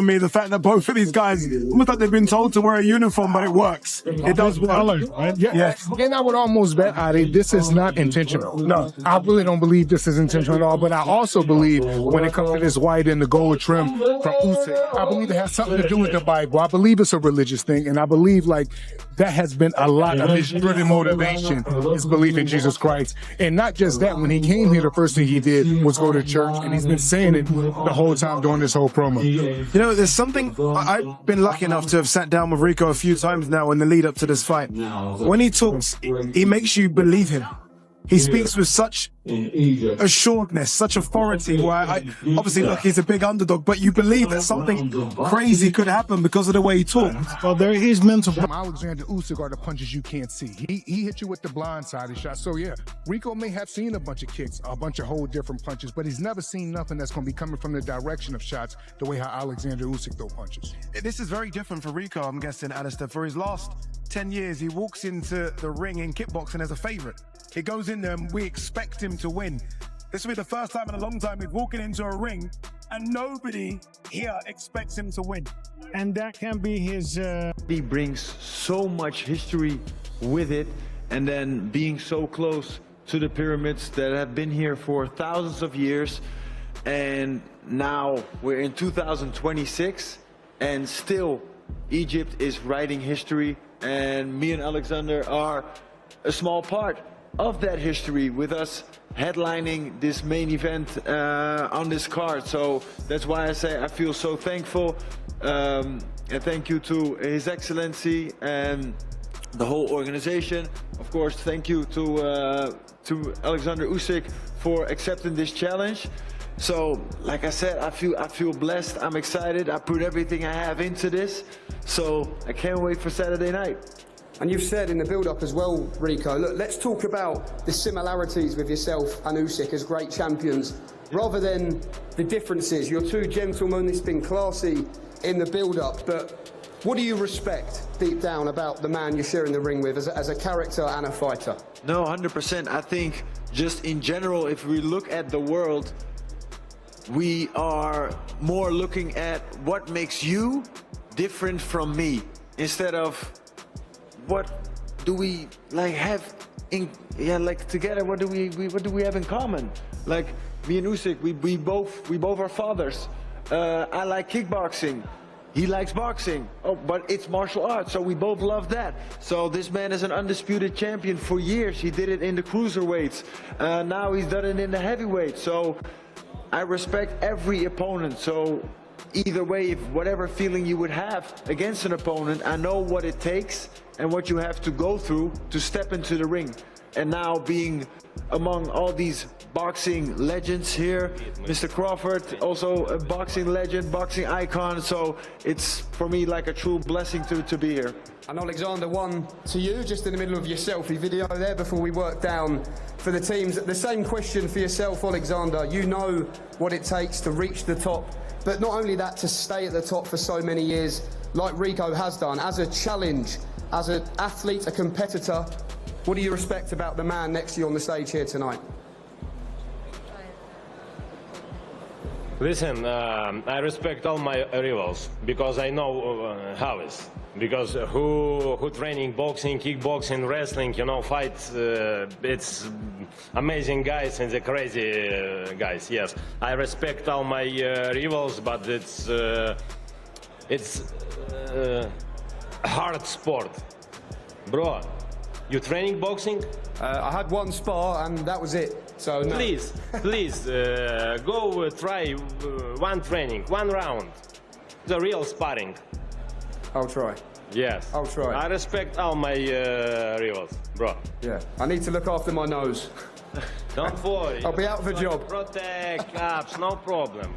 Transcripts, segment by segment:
me the fact that both of these guys, almost like they've been told to wear a uniform, but it works. It does work. Right? Yes. And I would almost bet, Adi, this is not intentional. No, I really don't believe this is intentional at all. But I also believe when it comes to this white and the gold trim from Usyk, I believe it has something to do with the Bible. I believe it's a religious thing, and I believe like that has been a lot of his driven motivation, his belief in Jesus Christ. And not just that, when he came here, the first thing he did was go to church, and he's been saying it the whole time during this whole promo. You know, there's something, I've been lucky enough to have sat down with Rico a few times now in the lead up to this fight. When he talks, he makes you believe him. He speaks with such assuredness, such authority, where obviously, look, he's a big underdog, but you believe that something crazy could happen because of the way he talks. Well, there is mental. Oleksandr Usyk are the punches you can't see. He hit you with the blindsided shot. So yeah, Rico may have seen a bunch of kicks, a bunch of whole different punches, but he's never seen nothing that's going to be coming from the direction of shots the way how Oleksandr Usyk throw punches. This is very different for Rico, I'm guessing, Alistair. For his last 10 years, he walks into the ring in kickboxing as a favorite. He goes in there and we expect him to win. This will be the first time in a long time he's walking into a ring and nobody here expects him to win. And that can be his... He brings so much history with it, and then being so close to the pyramids that have been here for thousands of years, and now we're in 2026 and still Egypt is writing history, and me and Oleksandr are a small part of that history, with us headlining this main event on this card. So that's why I say I feel so thankful, and thank you to His Excellency and the whole organization. Of course, thank you to Oleksandr Usyk for accepting this challenge. So, like I said, I feel blessed. I'm excited. I put everything I have into this, so I can't wait for Saturday night. And you've said in the build-up as well, Rico, look, let's talk about the similarities with yourself and Usyk as great champions, rather than the differences. You're two gentlemen, it's been classy in the build-up, but what do you respect deep down about the man you're sharing the ring with as a character and a fighter? No, 100%. I think just in general, if we look at the world, we are more looking at what makes you different from me, instead of what do we like have in together. What do we have in common? Like me and Usyk, we both are fathers. I like kickboxing, he likes boxing. Oh, but it's martial arts, so we both love that. So this man is an undisputed champion for years. He did it in the cruiserweights, now he's done it in the heavyweight. So I respect every opponent. So either way, if whatever feeling you would have against an opponent, I know what it takes and what you have to go through to step into the ring. And now being among all these boxing legends here, Mr. Crawford, also a boxing legend, boxing icon, so it's for me like a true blessing to be here. And Oleksandr, one to you, just in the middle of your selfie video there before we work down for the teams. The same question for yourself, Oleksandr. You know what it takes to reach the top, but not only that, to stay at the top for so many years, like Rico has done, as a challenge, as an athlete, a competitor. What do you respect about the man next to you on the stage here tonight? Listen, I respect all my rivals because I know how it's. Because who training boxing, kickboxing, wrestling, you know, fights, it's amazing guys and the crazy guys. Yes, I respect all my rivals, but it's hard sport, bro. You training boxing? I had one spar and that was it. So no. Please, go try one training, one round. The real sparring. I'll try. Yes. I'll try. I respect all my rivals, bro. Yeah. I need to look after my nose. Don't worry. I'll be out of a job. Protect, caps, no problem.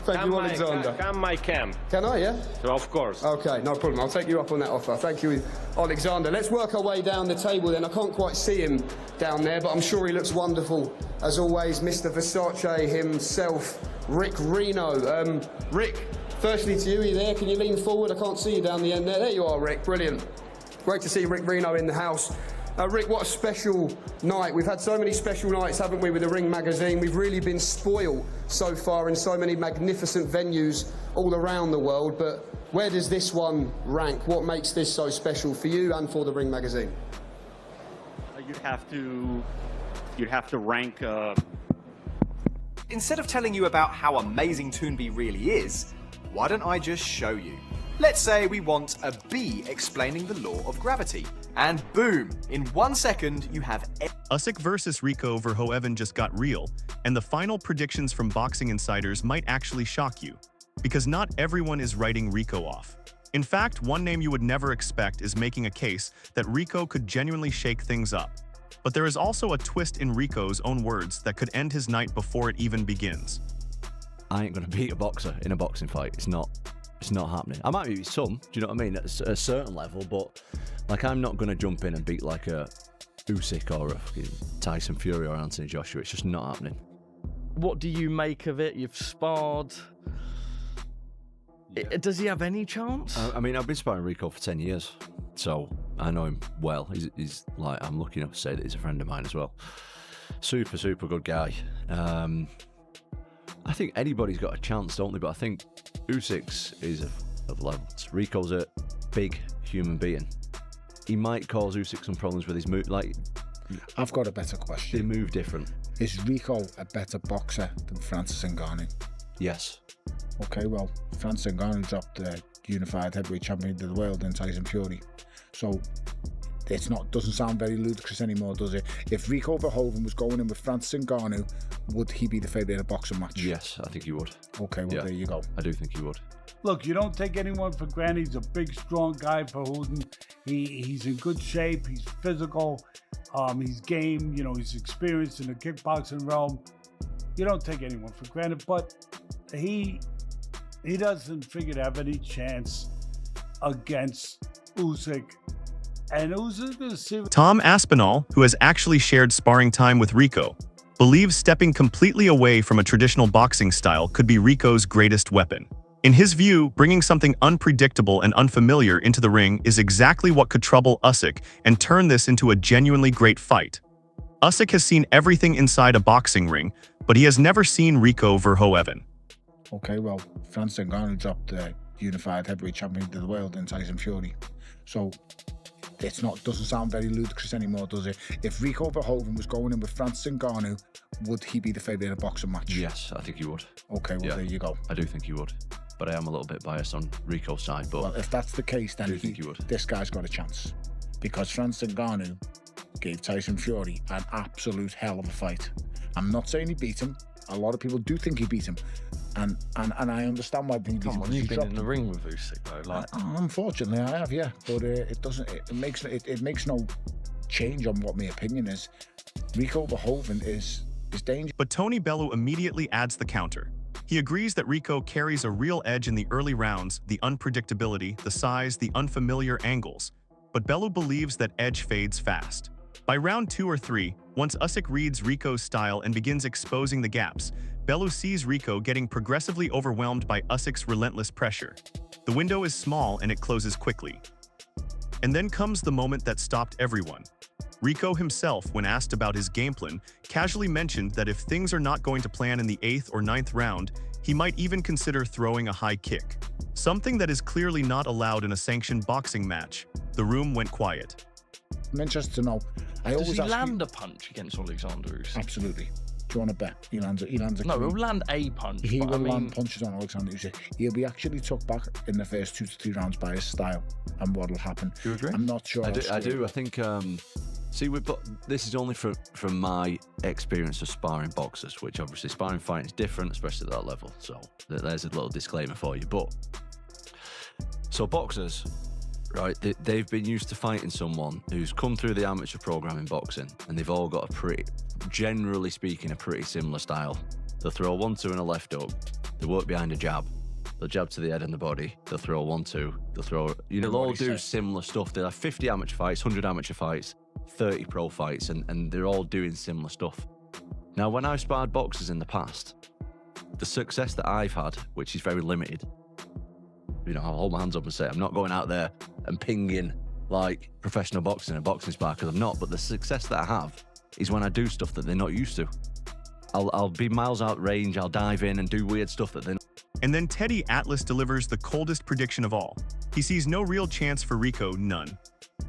Thank you, Oleksandr. Come my camp. Can I, yeah? Of course. Okay, no problem. I'll take you up on that offer. Thank you, Oleksandr. Let's work our way down the table then. I can't quite see him down there, but I'm sure he looks wonderful. As always, Mr. Versace himself, Rick Reno. Rick, firstly to you, are you there? Can you lean forward? I can't see you down the end there. There you are, Rick. Brilliant. Great to see Rick Reno in the house. Rick, what a special night. We've had so many special nights, haven't we, with the Ring magazine. We've really been spoiled so far in so many magnificent venues all around the world. But where does this one rank? What makes this so special for you and for the Ring magazine? You'd have to rank. Instead of telling you about how amazing Toonby really is, why don't I just show you? Let's say we want a bee explaining the law of gravity. And boom, in 1 second, you have... Usyk versus Rico Verhoeven just got real, and the final predictions from boxing insiders might actually shock you, because not everyone is writing Rico off. In fact, one name you would never expect is making a case that Rico could genuinely shake things up. But there is also a twist in Rico's own words that could end his night before it even begins. I ain't gonna beat a boxer in a boxing fight. It's not happening. I might beat some, do you know what I mean, at a certain level, but like I'm not gonna jump in and beat like a Usyk or a Tyson Fury or Anthony Joshua. It's just not happening. What do you make of it? You've sparred. Yeah. Does he have any chance? I mean, I've been sparring Rico for 10 years, so I know him well. He's like, I'm lucky enough to say that he's a friend of mine as well. Super, super good guy. I think anybody's got a chance, don't they? But I think Usyk's is of levels. Rico's a big human being. He might cause Usyk some problems with his move. Like, I've got a better question. They move different. Is Rico a better boxer than Francis Ngannou? Yes. Okay, well, Francis Ngannou dropped the unified heavyweight champion of the world in Tyson Fury. So doesn't sound very ludicrous anymore, does it? If Rico Verhoeven was going in with Francis Ngannou, would he be the favourite in a boxing match? Yes, I think he would. Okay, well, there you go. I do think he would. Look, you don't take anyone for granted. He's a big, strong guy, Verhoeven. He's in good shape. He's physical. He's game. You know, he's experienced in the kickboxing realm. You don't take anyone for granted, but he doesn't figure to have any chance against Usyk. And Usyk is Tom Aspinall, who has actually shared sparring time with Rico, believes stepping completely away from a traditional boxing style could be Rico's greatest weapon. In his view, bringing something unpredictable and unfamiliar into the ring is exactly what could trouble Usyk and turn this into a genuinely great fight. Usyk has seen everything inside a boxing ring, but he has never seen Rico Verhoeven. Okay, well, Francis Ngannou dropped the unified heavyweight champion of the world in Tyson Fury. So doesn't sound very ludicrous anymore, does it? If Rico Verhoeven was going in with Francis Ngannou, would he be the favourite in a boxing match? Yes, I think he would. Okay, well, there you go. I do think he would. But I am a little bit biased on Rico's side. But well, if that's the case, then this guy's got a chance. Because Francis Ngannou gave Tyson Fury an absolute hell of a fight. I'm not saying he beat him. A lot of people do think he beat him. And I understand why he beat him. Come on, you've been in the ring with Usyk though. Like, unfortunately, I have, yeah. But it makes no change on what my opinion is. Rico Verhoeven is dangerous. But Tony Bellew immediately adds the counter. He agrees that Rico carries a real edge in the early rounds, the unpredictability, the size, the unfamiliar angles. But Bellew believes that edge fades fast. By round 2 or 3, once Usyk reads Rico's style and begins exposing the gaps, Bellew sees Rico getting progressively overwhelmed by Usyk's relentless pressure. The window is small and it closes quickly. And then comes the moment that stopped everyone. Rico himself, when asked about his game plan, casually mentioned that if things are not going to plan in the 8th or 9th round, he might even consider throwing a high kick. Something that is clearly not allowed in a sanctioned boxing match. The room went quiet. I'm interested to know. Does he land a punch against Oleksandr Usyk? Absolutely. Do you want to bet? He lands a No, he'll land a punch. He will land punches on Oleksandr Usyk. He'll be actually took back in the first 2 to 3 rounds by his style and what'll happen. Do you agree? I'm not sure. I do. I think. See, this is only from my experience of sparring boxers, which obviously sparring fighting is different, especially at that level. So there's a little disclaimer for you. But so boxers, right? They've been used to fighting someone who's come through the amateur program in boxing, and they've all got generally speaking, a pretty similar style. They'll throw a 1-2 and a left hook. They work behind a jab. They'll jab to the head and the body. They'll throw a 1-2. They'll all do similar stuff. They'll have 50 amateur fights, 100 amateur fights, 30 pro fights, and they're all doing similar stuff. Now, when I've sparred boxers in the past, the success that I've had, which is very limited, I'll hold my hands up and say, I'm not going out there and pinging like professional boxing, a boxing spar, because I'm not, but the success that I have is when I do stuff that they're not used to. I'll be miles out range, I'll dive in and do weird stuff that they're not. And then Teddy Atlas delivers the coldest prediction of all. He sees no real chance for Rico, none.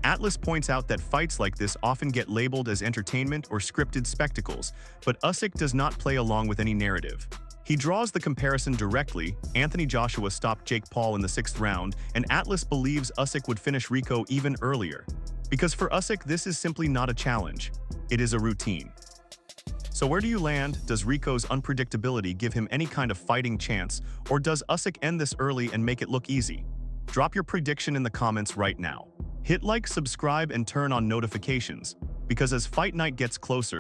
Atlas points out that fights like this often get labeled as entertainment or scripted spectacles, but Usyk does not play along with any narrative. He draws the comparison directly. Anthony Joshua stopped Jake Paul in the 6th round, and Atlas believes Usyk would finish Rico even earlier. Because for Usyk, this is simply not a challenge. It is a routine. So where do you land? Does Rico's unpredictability give him any kind of fighting chance, or does Usyk end this early and make it look easy? Drop your prediction in the comments right now. Hit like, subscribe, and turn on notifications, because as fight night gets closer,